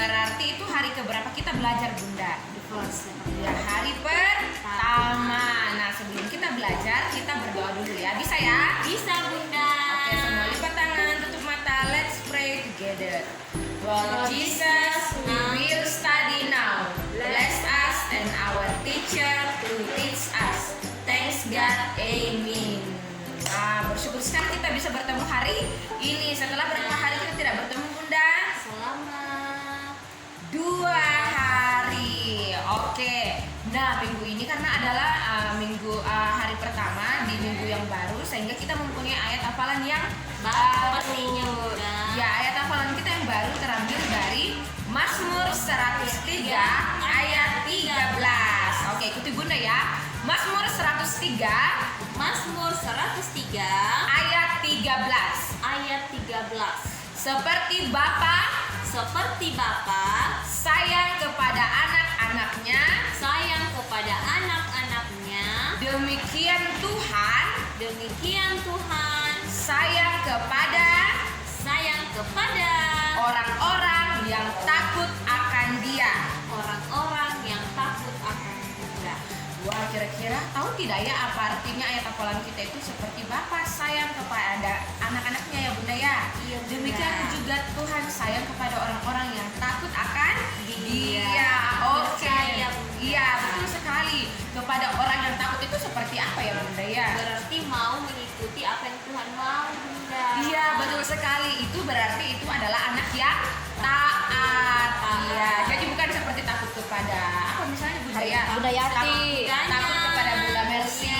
berarti itu hari keberapa kita belajar Bunda? The first. Ya, hari pertama. Nah, sebelum kita belajar, kita berdoa dulu ya. Bisa ya? Bisa Bunda. Oke, semua lipat tangan, tutup mata. Let's pray together. Lord Jesus, we will study now. Bless us and our teacher to teach us. Thanks God, Amen. Nah, bersyukur sekali kita bisa bertemu hari ini. Setelah berapa hari kita tidak bertemu Bunda? Selama 2 hari. Oke. Nah, minggu ini karena adalah hari pertama di minggu yang baru, sehingga kita mempunyai ayat hafalan yang pastinya Bunda. Ya, ayat hafalan kita yang baru terambil dari Mazmur 103 ayat 13. Oke, ikuti Bunda ya. Mazmur 103 Mazmur 103 ayat 13. ayat 13. Seperti Bapa sayang kepada anak-anaknya, demikian Tuhan sayang kepada orang-orang yang takut akan Dia. Wah, kira-kira tahu tidak ya apa artinya ayat hafalan kita itu seperti Bapa sayang kepada anak-anaknya ya Bunda ya? Iya, Bunda. Demikian juga Tuhan sayang kepada orang-orang yang takut akan Dia. Oke. Percaya, Bunda. Iya, betul sekali. Kepada orang yang takut itu seperti apa ya Bunda ya? Berarti mau mengikuti apa yang Tuhan mau Bunda. Iya, betul sekali. Itu berarti itu adalah anak yang taat. Iya, jadi bukan seperti takut kepada apa misalnya Bunda ya? Bunda Yati. Takut kepada Bunda Mercy.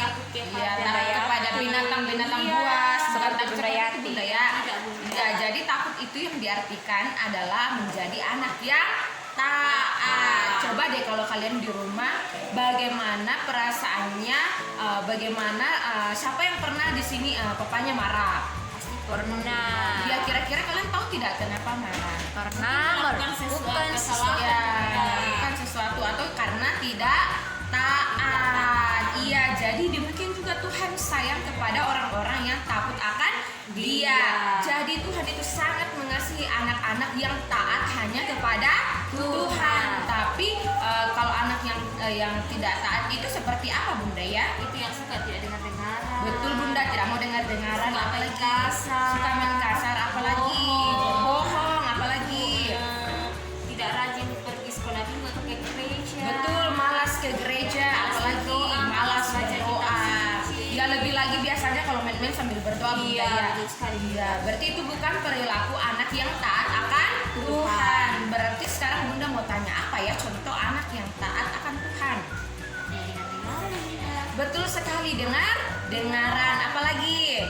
Takut Iya, kepada takut kepada binatang-binatang buas, bukan takut Bunda seperti Yati. itu Bunda ya. Tidak, Bunda. Ya, jadi takut itu yang diartikan adalah menjadi anak yang taat. Coba deh kalau kalian di rumah bagaimana perasaannya, siapa yang pernah di sini papanya marah? Pasti pernah. Ya, kira-kira kalian tahu tidak kenapa marah? Karena Melakukan melakukan kesalahan. Ya, Bunda. melakukan sesuatu atau karena tidak taat. Iya, jadi demikian juga Tuhan sayang kepada orang-orang yang takut akan Dia. Dia. Jadi Tuhan itu sangat mengasihi anak-anak yang taat hanya kepada Tuhan. Tapi kalau anak yang tidak taat itu seperti apa Bunda ya? Itu yang suka tidak dengar-dengaran. Betul Bunda, tidak mau dengar-dengaran, Suka main apalagi kasar. suka main kasar, apalagi bohong, apalagi Tidak rajin pergi sekolah minggu atau ke gereja. betul malas ke gereja, apalagi malas berdoa. Ya, lebih lagi biasanya kalau main-main sambil berdoa Bunda Iya, ya. betul sekali. Iya, berarti itu bukan perilaku anak yang taat akan Tuhan. Berarti sekarang Bunda mau tanya apa ya contoh anak yang taat akan Tuhan? Ya, dengar-dengaran Bunda. Betul sekali, dengaran, apalagi?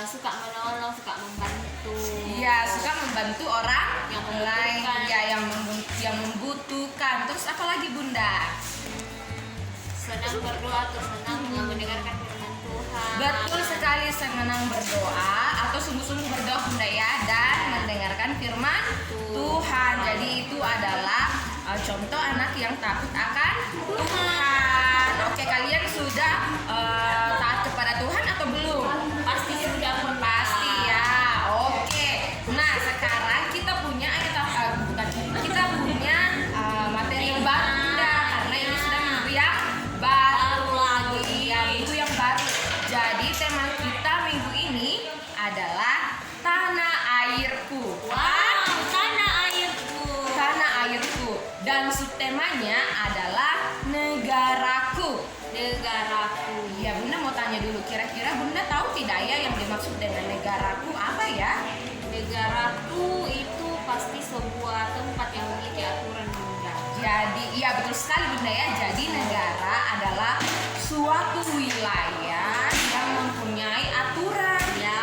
Suka menolong, suka membantu. Iya, suka membantu orang Yang lain, membutuhkan. ya yang membutuhkan. Terus apa lagi Bunda? Senang berdoa atau senang mendengarkan firman Tuhan. Betul sekali, senang berdoa atau sungguh-sungguh berdoa Bunda ya, dan mendengarkan firman Tuhan. Jadi itu adalah contoh anak yang takut akan Tuhan. Oke, kalian sudah taat kepada Tuhan atau belum? Pasti sudah Bunda. Pasti ya. Oke. Nah, sekarang kita punya materi yang baru Bunda, karena ini sudah minggu yang baru lagi. Ya, minggu yang baru. Jadi tema kita minggu ini adalah tanah airku. Wow, tanah airku. Tanah airku. Dan subtemanya adalah negaraku. Ya, Bunda mau tanya dulu, kira-kira Bunda tahu tidak ya yang dimaksud dengan negaraku apa ya? Negaraku itu pasti sebuah tempat yang memiliki aturan Bunda. Jadi, iya betul sekali Bunda ya. Jadi negara adalah suatu wilayah yang mempunyai aturan Ya.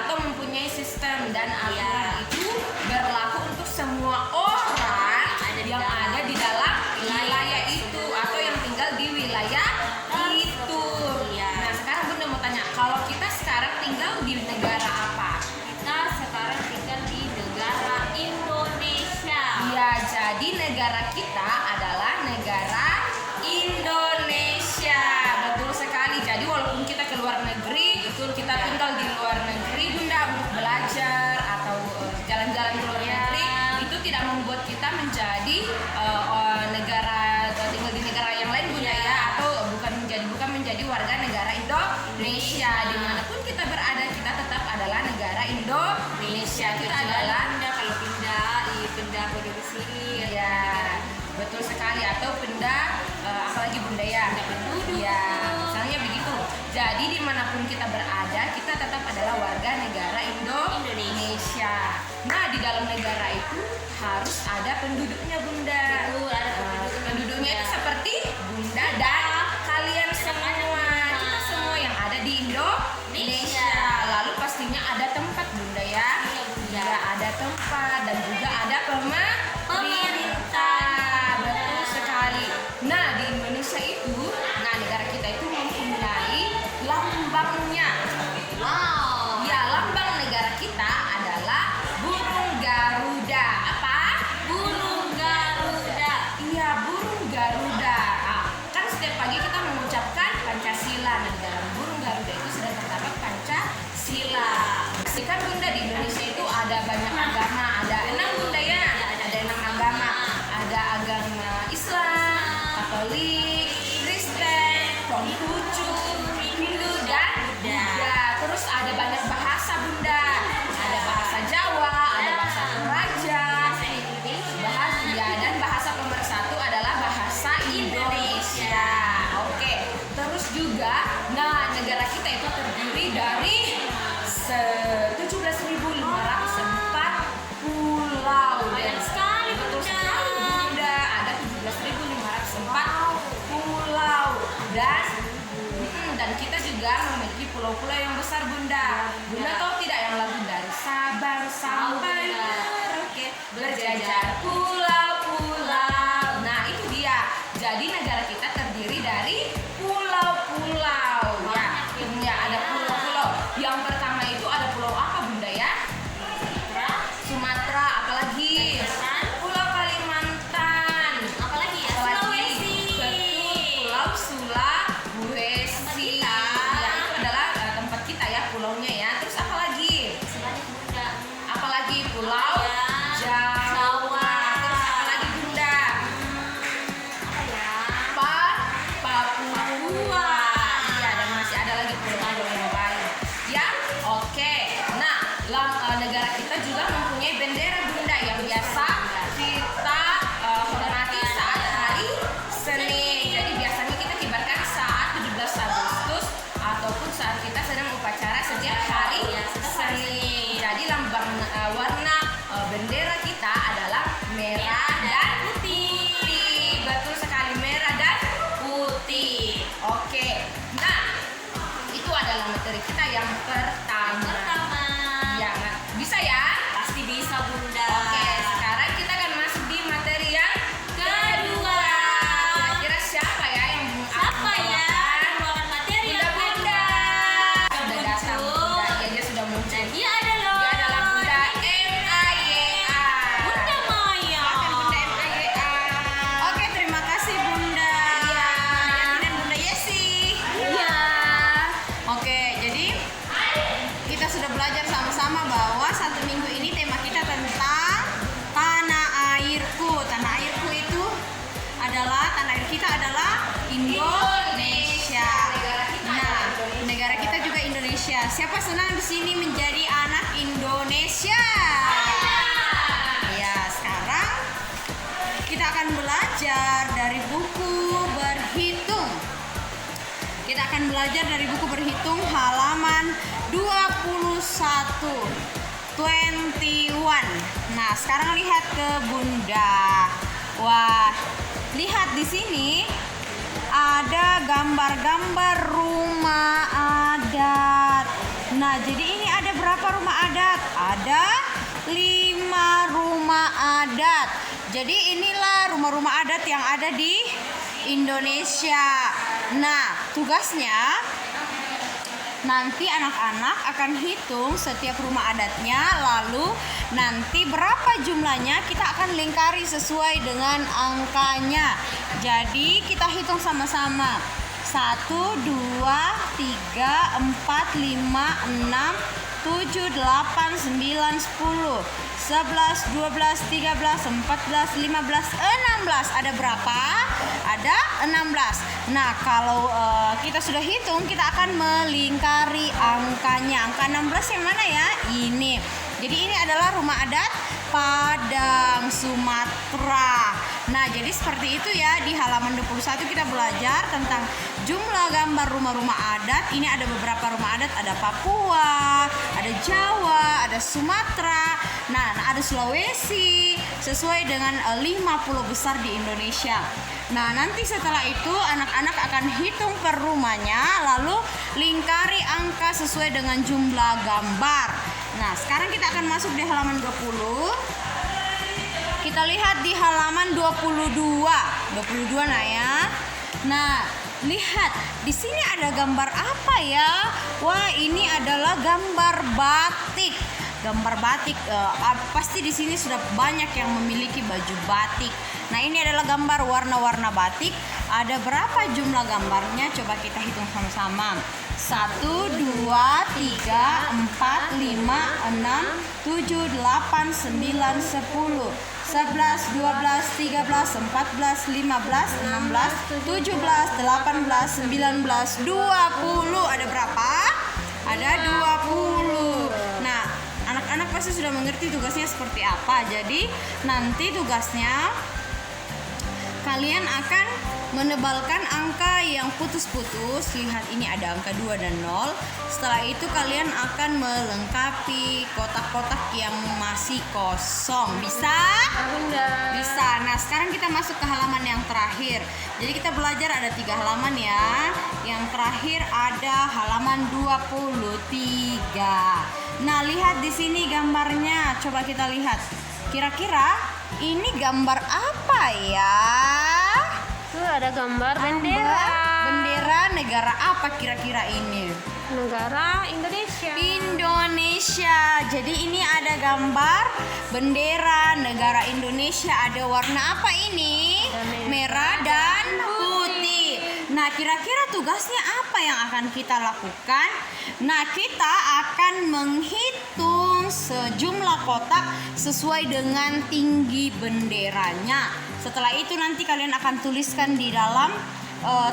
atau mempunyai sistem, dan aturan Ya. itu berlaku untuk semua orang yang ada di dalam wilayah itu atau yang tinggal di wilayah itu. Ya. Nah, sekarang Bunda mau tanya, kalau kita sekarang tinggal di negara apa? Kita sekarang tinggal di negara Indonesia. Iya, jadi negara kita adalah negara Indonesia. Betul sekali. Jadi walaupun kita ke luar negeri, kita tinggal di luar negeri Bunda untuk belajar atau jalan-jalan ke luar negeri, kita menjadi negara tinggal di negara yang lain Bunda ya, atau bukan menjadi warga negara Indonesia. Dimanapun kita berada, kita tetap adalah negara Indonesia. Kita adalah kalau pindah ke sini. ya, betul sekali, atau pindah apalagi Bunda ya. Ya, misalnya begitu. Jadi dimanapun kita berada, kita tetap adalah warga negara Indonesia. Nah, di dalam negara itu harus ada penduduknya Bunda. Betul, ada Penduduknya itu seperti Bunda dan kalian semua. Kita semua yang ada di Indonesia. Lalu pastinya ada tempat Bunda ya. Iya, Bunda. Ya, ada tempat dan juga ada pemerintah. Betul sekali. Nah, di Indonesia itu, negara kita itu mempunyai lambangnya. Wow. Ya, lambang negara kita adalah burung Garuda. Apa? Burung Garuda. Iya, burung Garuda. Kan setiap pagi kita mengucapkan Pancasila. Nah, di dalam burung Garuda itu sudah terdapat Pancasila. Kan Bunda, di Indonesia itu ada banyak agama. Ada 6 Bunda ya. Ada 6 agama. Ada agama Islam, Katolik, Kristen, Konghucu, Hindu dan Buddha. Terus ada banyak bahasa Bunda. Ada bahasa Jawa, ada bahasa Toraja, dan bahasa pemersatu adalah bahasa Indonesia. Oke. Terus juga, negara kita itu terdiri dari 17.504 pulau. Banyak sekali, Betul Bunda. sekali Bunda. Ada 17.504 pulau dan kita juga memiliki pulau-pulau yang besar Bunda. Bunda tahu tidak yang lagu dari Sabang sampai Merauke berjajar pulau-pulau. Nah, itu dia. Jadi negara kita terdiri dari pulau-pulau. Ya, ada pulau-pulau. Yang pertama itu ada pulau apa Bunda ya? Sumatera, apalagi Pulau Kalimantan, Apalagi ya? apalagi Sulawesi. betul, Pulau Sulawesi. Ya, itu adalah tempat kita ya, pulaunya ya. Terus apalagi? Sebanyak Bunda. Apalagi Pulau Jawa. Jawa. Terus apalagi Bunda? Apa ya? Papua. Iya, dan masih ada lagi pulau-pulau yang lain. Ya, oke. Nah, negara kita juga mempunyai bendera Bunda yang biasa kita hormati saat hari Senin. Jadi biasanya kita kibarkan saat 17 Agustus ataupun saat kita sedang upacara setiap hari Senin. Jadi lambang warna bendera kita adalah merah dan putih. Betul sekali, merah dan putih. Oke. Nah, itu adalah materi kita yang pertama. Ya, bisa ya? Pasti bisa Bunda. Oke, sekarang kita akan masuk di materi yang kedua. Kira-kira siapa ya yang Apa ya? membawakan? Membawakan materi yang Bunda. Sudah datang Bunda. Ya, dia sudah muncul. Dan dia adalah Dia adalah Bunda MAYA. Bunda Maya. Silakan Bunda MAYA. Oke, terima kasih Bunda. Iya. Dan Bunda Yesi. Iya. Oke, jadi kita sudah belajar sama-sama bahwa satu minggu ini tema kita tentang tanah airku. Tanah airku itu adalah, tanah air kita adalah Indonesia. Nah, negara kita juga Indonesia. Siapa senang di sini menjadi anak Indonesia? Ya, sekarang kita akan belajar dari buku berhitung. Kita akan belajar dari buku berhitung halaman 21. Nah, sekarang lihat ke Bunda. Wah, lihat di sini ada gambar-gambar rumah adat. Nah, jadi ini ada berapa rumah adat? Ada 5 rumah adat. Jadi inilah rumah-rumah adat yang ada di Indonesia. Nah, tugasnya nanti anak-anak akan hitung setiap rumah adatnya, lalu nanti berapa jumlahnya kita akan lingkari sesuai dengan angkanya. Jadi kita hitung sama-sama. 1, 2, 3, 4, 5, 6, 7, 8, 9, 10, 11, 12, 13, 14, 15, 16. Ada berapa? Ada 16. Nah, kalau kita sudah hitung, kita akan melingkari angkanya. Angka 16 yang mana ya? Ini. Jadi ini adalah rumah adat Padang, Sumatera. Nah, jadi seperti itu ya. Di halaman 21 kita belajar tentang jumlah gambar rumah-rumah adat. Ini ada beberapa rumah adat, ada Papua, ada Jawa, ada Sumatera, nah ada Sulawesi, sesuai dengan 50 besar di Indonesia. Nah, nanti setelah itu anak-anak akan hitung per rumahnya, lalu lingkari angka sesuai dengan jumlah gambar. Nah, sekarang kita akan masuk di halaman 20. Kita lihat di halaman 22 nah ya. Nah, lihat di sini ada gambar apa ya? Wah, ini adalah gambar batik. Gambar batik, pasti di sini sudah banyak yang memiliki baju batik. Nah, ini adalah gambar warna-warna batik. Ada berapa jumlah gambarnya? Coba kita hitung sama-sama. 1, 2, 3, 4, 5, 6, 7, 8, 9, 10, 11, 12, 13, 14, 15, 16, 17, 18, 19, 20. Ada berapa? Ada 20. Nah, anak-anak pasti sudah mengerti tugasnya seperti apa. Jadi nanti tugasnya kalian akan menebalkan angka yang putus-putus. Lihat, ini ada angka 2 dan 0. Setelah itu kalian akan melengkapi kotak-kotak yang masih kosong. Bisa? Bunda. Bisa. Nah, sekarang kita masuk ke halaman yang terakhir. Jadi kita belajar ada 3 halaman ya. Yang terakhir ada halaman 23. Nah, lihat di sini gambarnya. Coba kita lihat. Kira-kira ini gambar apa ya? Tuh ada gambar bendera. Bendera negara apa kira-kira ini? Negara Indonesia. Indonesia. Jadi ini ada gambar bendera negara Indonesia. Ada warna apa ini? Merah dan putih. Nah, kira-kira tugasnya apa yang akan kita lakukan? Nah, kita akan menghitung sejumlah kotak sesuai dengan tinggi benderanya. Setelah itu nanti kalian akan tuliskan di dalam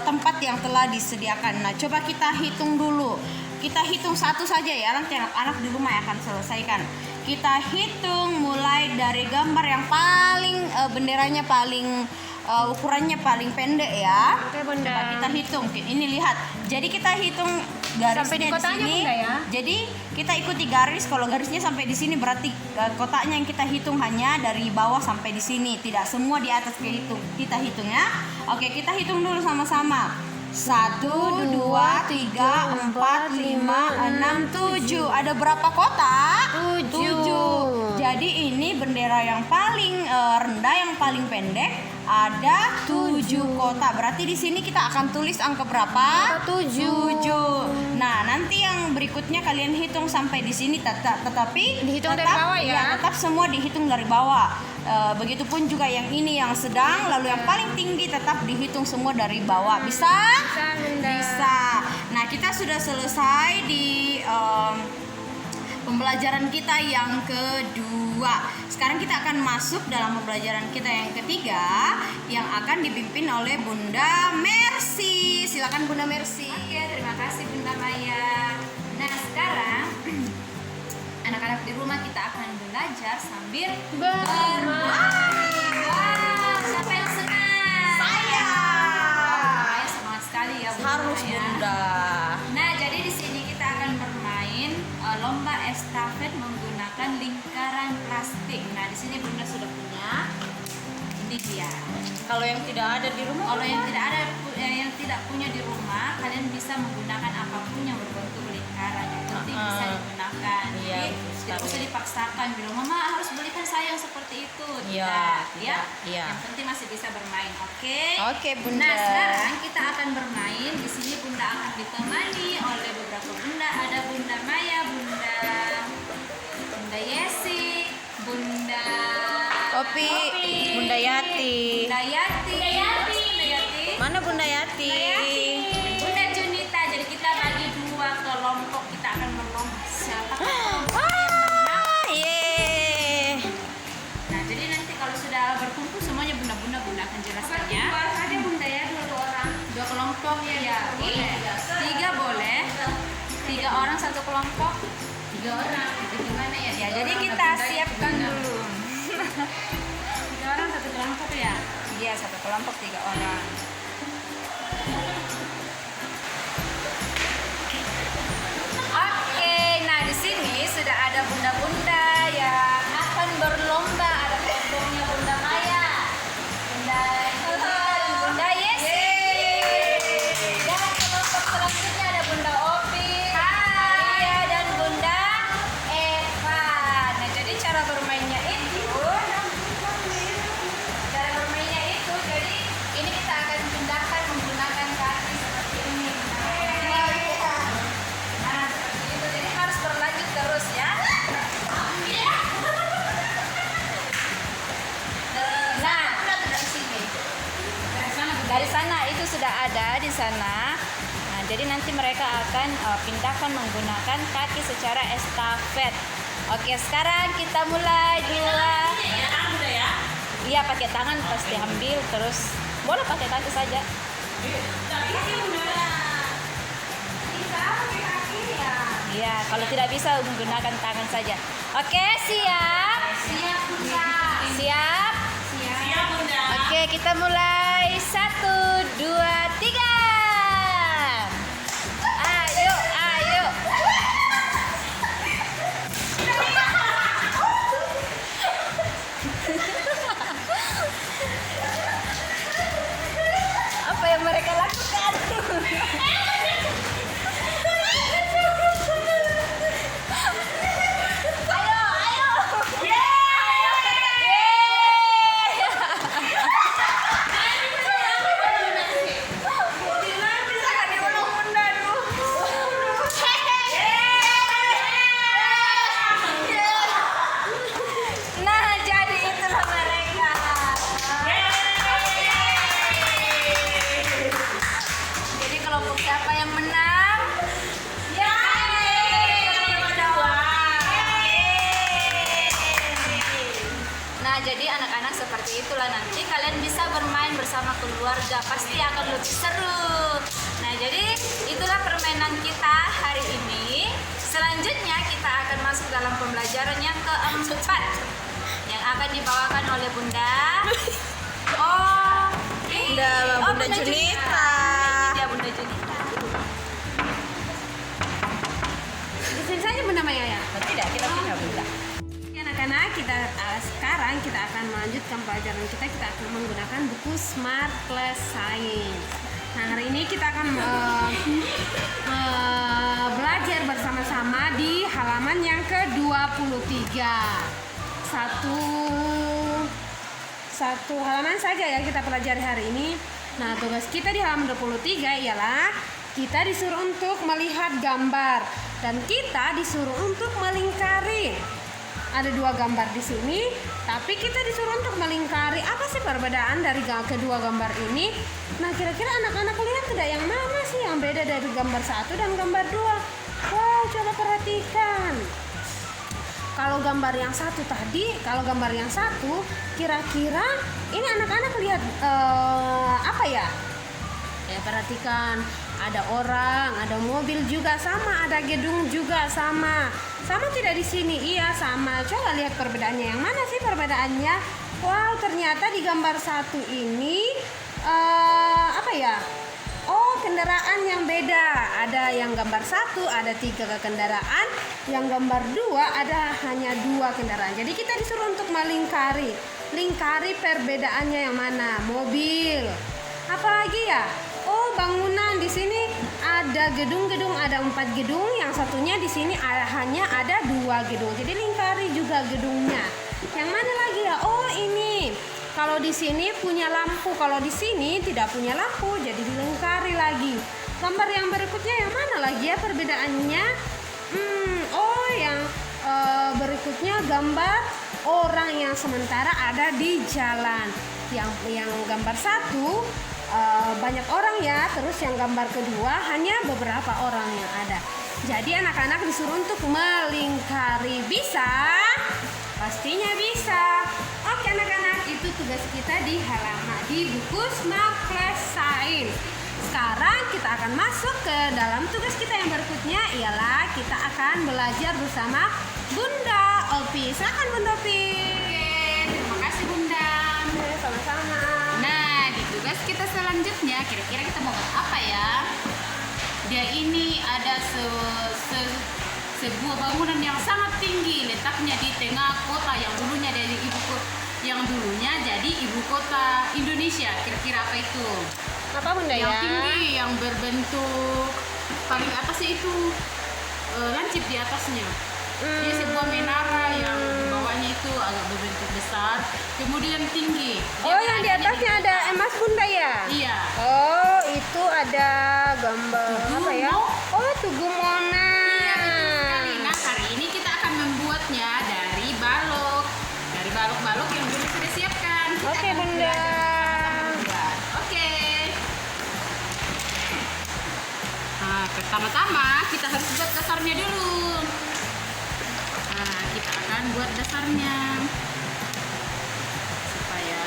tempat yang telah disediakan. Nah, coba kita hitung dulu. Kita hitung satu saja ya, nanti anak-anak di rumah yang akan selesaikan. Kita hitung mulai dari gambar yang paling benderanya paling ukurannya paling pendek ya. Oke, Bunda. Coba kita hitung. Ini lihat. Jadi kita hitung garisnya Sampai di kotanya, sini. Bunda, ya? Jadi kita ikuti garis. Kalau garisnya sampai di sini berarti kotaknya yang kita hitung hanya dari bawah sampai di sini. Tidak semua di atas kita hitung ya. Oke, kita hitung dulu sama-sama. 1, 2, 3, 4, 5, 6, 7. Ada berapa kotak? 7. Jadi ini bendera yang paling rendah, yang paling pendek ada 7 kotak. Berarti di sini kita akan tulis angka berapa? 7. Nah, nanti yang berikutnya kalian hitung sampai di sini, tetapi Dihitung dari bawah ya? Tetap semua dihitung dari bawah. Begitupun juga yang ini yang sedang, lalu yang paling tinggi tetap dihitung semua dari bawah. Bisa? Bisa, Bunda. Bisa. Nah, kita sudah selesai di pembelajaran kita yang kedua. Sekarang kita akan masuk dalam pembelajaran kita yang ketiga, yang akan dipimpin oleh Bunda Mercy. Silakan Bunda Mercy. Oke, terima kasih Bunda Maya. Nah, sekarang anak-anak di rumah kita akan belajar sambil bermain. Wah, siapa yang senang? Saya. Maya semangat sekali ya Bunda Harus Maya. Bunda. Nah, jadi di sini kita akan bermain lomba estafet menggunakan lingkaran plastik. Nah, di sini Bunda sudah punya. Ini dia. Kalau yang tidak ada di rumah, Kalau yang tidak punya di rumah, kalian bisa menggunakan apapun yang berbentuk lingkaran. Yang penting bisa digunakan. Iya, Jadi tidak usah dipaksakan bilang, "Mama harus belikan saya yang seperti itu." Iya, Tidak, ya. iya. Yang penting masih bisa bermain. Oke. Oke, Bunda. Nah, sekarang kita akan bermain. Di sini Bunda akan ditemani oleh beberapa Bunda. Ada Bunda Maya, Bunda Yesi, Bunda Kopi, Bunda Yati. Bunda Yati. Mana Bunda Yati? Bunda Junita. Jadi kita bagi dua kelompok, kita akan berlomba siapa orang satu kelompok. 3 orang. Itu gimana ya? Ya, 3 jadi orang kita satu bunda, siapkan bunda. dulu. 3 orang satu kelompok ya. Iya, satu kelompok 3 orang. Oke, nah di sini sudah ada bunda-bunda yang akan berlomba. Ada kelompoknya Bunda Maya, Bunda Ida, dan Bunda Yesi. Dan kelompok selanjutnya ada Bunda Opi, Iya, dan Bunda Eva. Nah, jadi cara bermainnya itu, jadi ini kita akan pindahkan menggunakan kaki seperti ini. Nah, seperti itu. Jadi harus berlanjut terus ya. Nah, dari sana itu sudah ada di sana. Nah, jadi nanti mereka akan pindahkan menggunakan kaki secara estafet. Oke, sekarang kita mulai dua. Iya, pakai tangan pasti ambil terus. Boleh pakai kaki saja. Iya, kalau tidak bisa menggunakan tangan saja. Oke, siap? Siap, Bunda. Siap? Siap, Bunda. Oke, kita mulai. 1, 2, 3. Ayo, ayo. Apa yang mereka lakukan? Ayo, ayo. Nah, jadi itulah mereka. Jadi kelompok siapa yang menang? Nah, jadi anak-anak seperti itulah, nanti kalian bisa bermain bersama keluarga, pasti akan lebih seru. Nah, jadi itulah permainan kita hari ini. Selanjutnya kita akan masuk dalam pembelajaran yang keempat yang akan dibawakan oleh Bunda. Oh, Bunda Junita. Ya, Bunda Junita. Di sini saja Bunda Maya ya. Tidak, kita punya Bunda. Ya, anak-anak, sekarang kita akan melanjutkan pelajaran kita. Kita akan menggunakan buku Smart Class Science. Nah, hari ini kita akan belajar bersama-sama di halaman yang ke-23. Satu halaman saja ya kita pelajari hari ini. Nah, tugas kita di halaman 23 ialah kita disuruh untuk melihat gambar dan kita disuruh untuk melingkari. Ada 2 gambar di sini, tapi kita disuruh untuk melingkari. Apa sih perbedaan dari kedua gambar ini? Nah, kira-kira anak-anak lihat tidak, yang mana sih yang beda dari gambar 1 dan gambar 2? Wow, coba perhatikan. Kalau gambar yang satu tadi, kira-kira ini anak-anak lihat apa ya? Ya, perhatikan, ada orang, ada mobil juga sama, ada gedung juga sama. Sama tidak di sini? Iya, sama. Coba lihat perbedaannya. Yang mana sih perbedaannya? Wow, ternyata di gambar 1 ini apa ya? Oh, kendaraan yang beda. Ada yang gambar 1 ada 3 kendaraan, yang gambar 2 ada hanya 2 kendaraan. Jadi kita disuruh untuk melingkari. Lingkari perbedaannya yang mana? Mobil. Apalagi ya? Oh, bangunan. Di sini ada gedung-gedung, ada 4 gedung, yang satunya di sini hanya ada 2 gedung. Jadi lingkari juga gedungnya. Yang mana lagi ya? Oh, ini. Kalau di sini punya lampu, kalau di sini tidak punya lampu, jadi dilingkari lagi. Gambar yang berikutnya yang mana lagi ya perbedaannya? Oh, yang berikutnya gambar orang yang sementara ada di jalan. Yang gambar 1 banyak orang ya, terus yang gambar kedua hanya beberapa orang yang ada. Jadi anak-anak disuruh untuk melingkari. Bisa? Pastinya bisa. Oke anak-anak, itu tugas kita di halaman di buku Smart Class Science. Sekarang kita akan masuk ke dalam tugas kita yang berikutnya, ialah kita akan belajar bersama Bunda Opi. Silakan Bunda Opi. Oke, terima kasih Bunda. Sama-sama. Nah, di tugas kita selanjutnya, kira-kira kita mau buat apa ya? Dia ini ada sebuah bangunan yang sangat tinggi, letaknya di tengah kota yang dulunya jadi ibu kota Indonesia. Kira-kira apa itu? Apa Bunda Yang ya? tinggi, yang berbentuk paling atasnya itu lancip di atasnya. Dia sebuah menara yang bawahnya itu agak berbentuk besar, kemudian tinggi. Dia Oh, yang di beradanya atasnya di ada kota. emas Bunda ya? Iya. Oh, itu ada gambar apa ya? Oh, Tugu Monas. Iya, betul sekali. Nah, hari ini kita akan membuatnya dari balok yang dulu sudah siapkan. Kita Oke, akan Bunda. belajar bersama-sama membuat. Oke. Nah, pertama-tama kita harus buat dasarnya dulu. Nah, kita akan buat dasarnya supaya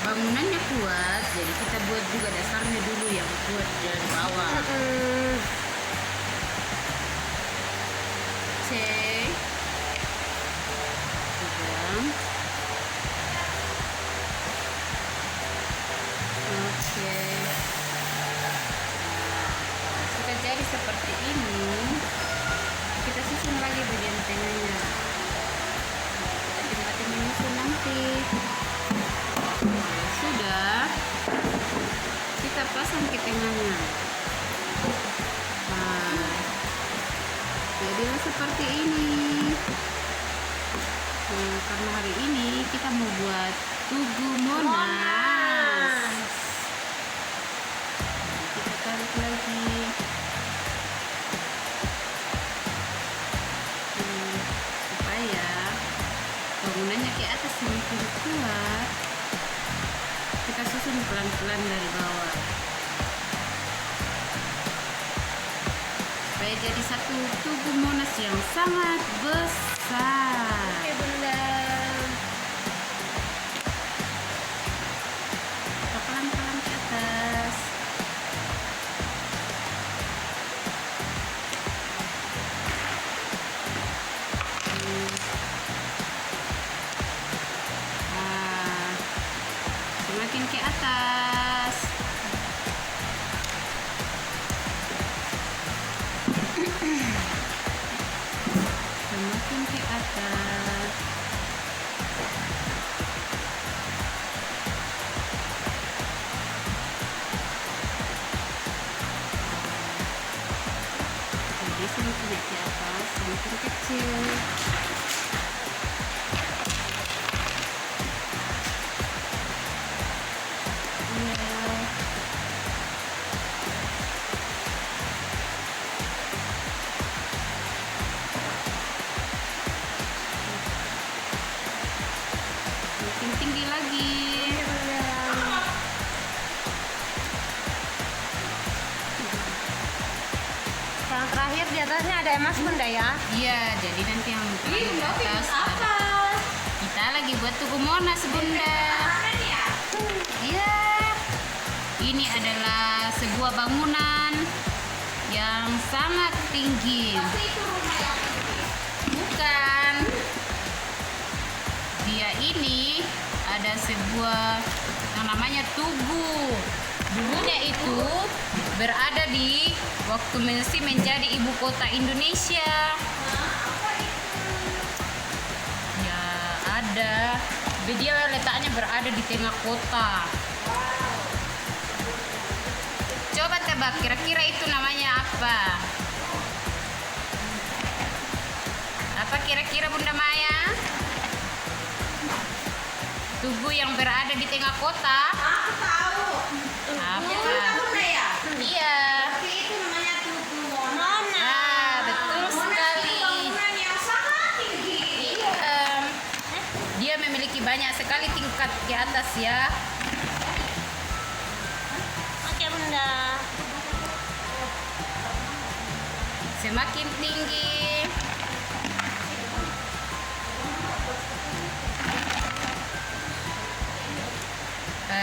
bangunannya kuat. Jadi kita buat juga dasarnya dulu yang kuat dari bawah. Cek. Pegang. Oke. Nah, sudah jadi seperti ini. Kita susun lagi bagian tengahnya. Kita tingkatin menyusun nanti. Nah, sudah. Kita pasang ke tengahnya. Nah, jadilah seperti ini. Nah, karena hari ini kita mau buat Tugu Monas. Kita tarik lagi. Supaya bangunannya ke atas semakin kuat. Kita susun pelan-pelan dari bawah. Supaya jadi satu Tugu Monas yang sangat besar. Oke, Bunda. Kita pelan-pelan ke atas. Nah, semakin ke atas. Semakin ke atas. Jadi semakin ke atas, semakin kecil. Iya. Makin tinggi lagi. Yang terakhir di atasnya ada emas Bunda ya? Iya, jadi nanti yang terakhir di atas ada. Kita lagi buat Tugu Monas, Bunda. Iya. Ini adalah sebuah bangunan yang sangat tinggi. Bukan. Dia ini ada sebuah yang namanya tugu. Dulunya itu berada di waktu masih menjadi ibu kota Indonesia. Ya, ada. Dia letaknya berada di tengah kota. Coba tebak, kira-kira itu namanya apa? Apa kira-kira Bunda Maya? Tugu yang berada di tengah kota. Aku tahu. Apa? Bunda ya? Iya. Tapi itu namanya Tugu Monas. Nah, betul sekali. Bangunan yang sangat tinggi. Iya. Dia memiliki banyak sekali tingkat di atas ya. Oke Bunda. Semakin tinggi.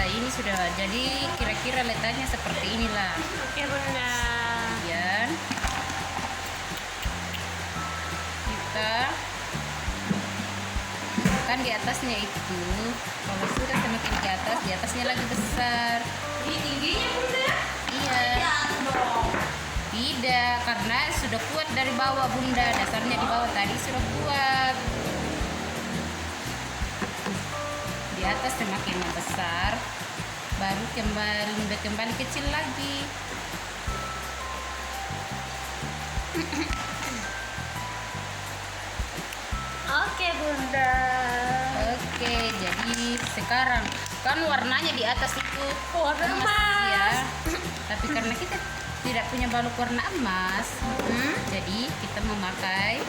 Ini sudah jadi kira-kira letaknya seperti inilah. Oke Bunda. Kemudian kita kan di atasnya itu, kalau sudah semakin ke atas, di atasnya lagi besar. Ini tingginya Bunda. Iya. Tidak, karena sudah kuat dari bawah Bunda. Dasarnya di bawah tadi sudah kuat. Di atas semakin membesar, baru kembali kecil lagi. Oke Bunda. Oke, jadi sekarang kan warnanya di atas itu Warna emas. ya. Tapi karena kita tidak punya balok warna emas, jadi kita memakai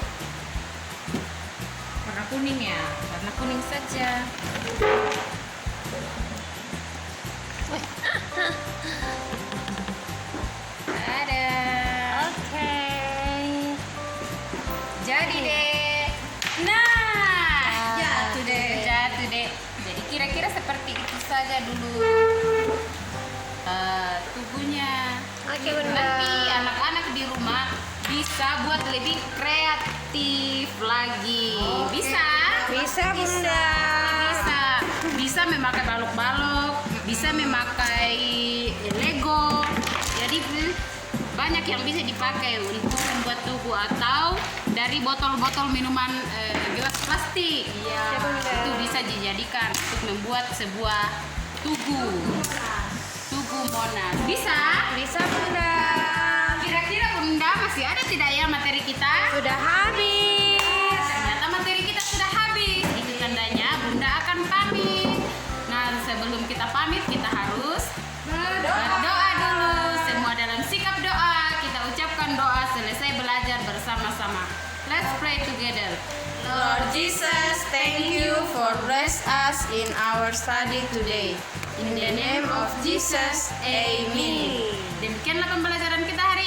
warna kuning ya, warna kuning saja. Ada. Oke. Jadi deh. Nah, Jatuh deh. Jatuh deh. Jadi kira-kira seperti itu saja dulu tubuhnya. Oke Bunda. Nanti anak-anak di rumah bisa buat lebih kreatif lagi. Bisa? Bisa Bunda. Bisa memakai balok-balok, bisa memakai Lego. Jadi banyak yang bisa dipakai untuk membuat tugu, atau dari botol-botol minuman gelas plastik. Iya, Bunda. Itu bisa dijadikan untuk membuat sebuah tugu. Tugu Monas. Bisa? Bisa Bunda. Kira-kira Bunda masih ada tidak ya materi kita? Sudah habis. Ternyata materi kita sudah habis. Itu tandanya Bunda akan pamit. Nah, sebelum kita pamit kita harus berdoa dulu. Semua dalam sikap doa. Kita ucapkan doa selesai belajar bersama-sama. Let's pray together. Lord Jesus, thank you for bless us in our study today. In the name of Jesus, amen. Demikianlah pembelajaran kita hari